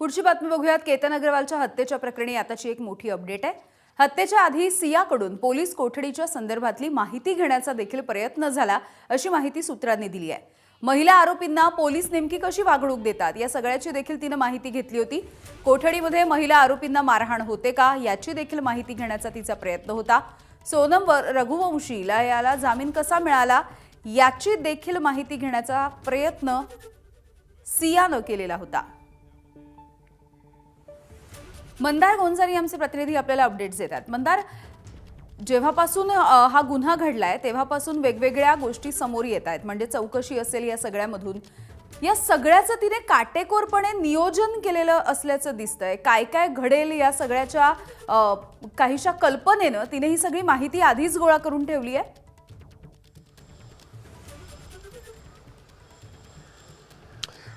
पुढची बातमी बघूयात। केतन अग्रवालच्या हत्येच्या प्रकरणी आताची एक मोठी अपडेट आहे। हत्येच्या आधी सियाकडून पोलीस कोठडीच्या संदर्भातली माहिती घेण्याचा देखील प्रयत्न झाला अशी माहिती सूत्रांनी दिली आहे। महिला आरोपींना पोलीस नेमकी कशी वागणूक देतात या सगळ्याची देखील तिने माहिती घेतली होती। कोठडीमध्ये महिला आरोपींना मारहाण होते का याची देखील माहिती घेण्याचा तिचा प्रयत्न होता। सोनम रघुवंशीला याला जामीन कसा मिळाला याची देखील माहिती घेण्याचा प्रयत्न सियाने केलेला होता। मंदार गोंजारी आमचे प्रतिनिधी आपल्याला अपडेट्स देतात। मंदार, जेव्हापासून हा गुन्हा घडलाय तेव्हापासून वेगवेगळ्या गोष्टी समोर येत आहेत, म्हणजे चौकशी असेल या सगळ्यामधून या सगळ्याचं तिने काटेकोरपणे नियोजन केलेलं असल्याचं दिसतंय। काय काय घडेल या सगळ्याच्या काहीशा कल्पनेनं तिने ही सगळी माहिती आधीच गोळा करून ठेवली आहे।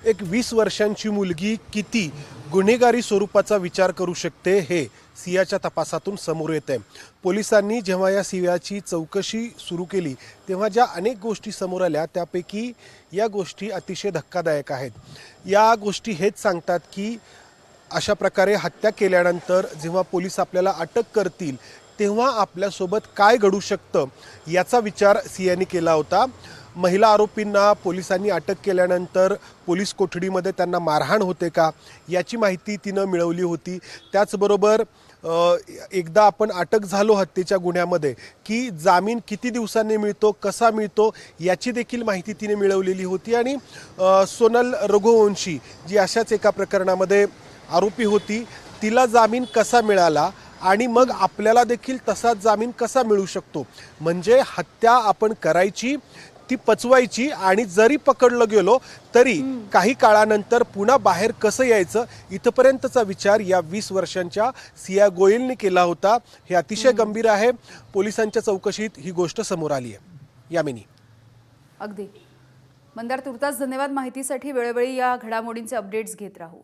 एक 20 वर्षांची मुलगी किती गुन्हेगारी स्वरूपाचा विचार करू शकते हे सियाच्या तपासातून समोर येते। पोलिसांनी जेव्हा या सियाची चौकशी सुरू केली तेव्हा ज्या अनेक गोष्टी समोर आल्या त्यापैकी या गोष्टी अतिशय धक्कादायक आहेत। या गोष्टी हेच सांगतात की अशा प्रकारे हत्या केल्यानंतर जेव्हा पोलीस आपल्याला अटक करतील तेव्हा आपल्यासोबत काय घडू शकतं याचा विचार सियाने केला होता। महिला आरोपींना पोलिसांनी अटक केल्यानंतर पोलीस कोठडीमध्ये त्यांना मारहाण होते का याची माहिती तिनं मिळवली होती। त्याचबरोबर एकदा आपण अटक झालो हत्येच्या गुन्ह्यामध्ये की जामीन किती दिवसांनी मिळतो, कसा मिळतो याची देखील माहिती तिने मिळवलेली होती। आणि सोनल रघुवंशी जी अशाच एका प्रकरणामध्ये आरोपी होती तिला जामीन कसा मिळाला आणि मग आपल्याला देखील तसाच जामीन कसा मिळू शकतो, म्हणजे हत्या आपण करायची ती पचवायची आणि जरी पकडलं गेलो तरी काही काळानंतर पुन्हा बाहेर कसं यायचं इथपर्यंतचा विचार या 20 वर्षांच्या सिया गोयलने केला होता। हे अतिशय गंभीर आहे। पोलिसांच्या चौकशीत ही गोष्ट समोर आली आहे। यामिनी, अगदी मंदार, तुर्तास धन्यवाद माहितीसाठी। वेळोवेळी या घडामोडींचे अपडेट्स घेत राहू।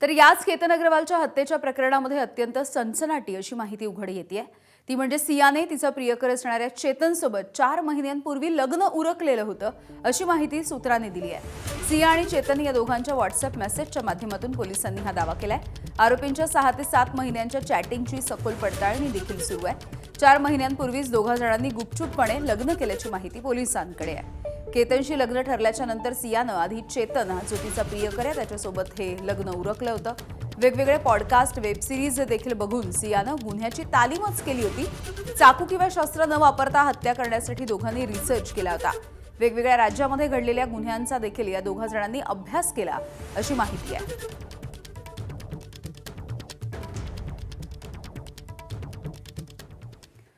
तर याच केतन अग्रवालच्या हत्येच्या प्रकरणामध्ये अत्यंत सनसनाटी अशी माहिती उघड येते। ती म्हणजे सियाने तिचा प्रियकर असणाऱ्या चेतनसोबत 4 महिन्यांपूर्वी लग्न उरकलेलं होतं अशी माहिती सूत्रांनी दिली आहे। सिया आणि चेतन या दोघांच्या व्हॉट्सअप मेसेजच्या माध्यमातून पोलिसांनी हा दावा केलाय। आरोपींच्या 6 ते 7 महिन्यांच्या चॅटिंगची सखोल पडताळणी देखील सुरू आहे। 4 महिन्यांपूर्वीच दोघा जणांनी गुपचूपपणे लग्न केल्याची माहिती पोलिसांकडे आहे। केतनशी लग्न ठरल्याच्या नंतर सियानं आधी चेतन हा जो तिचा प्रियकर आहे त्याच्यासोबत हे लग्न उरकलं होतं। वेगवेगळे पॉडकास्ट, वेब सिरीज देखील बघून सियानं गुन्ह्याची तालीमच केली होती। चाकू किंवा शस्त्र न वापरता हत्या करण्यासाठी दोघांनी रिसर्च केला होता। वेगवेगळ्या राज्यामध्ये घडलेल्या गुन्ह्यांचा देखील या दोघा जणांनी अभ्यास केला अशी माहिती आहे।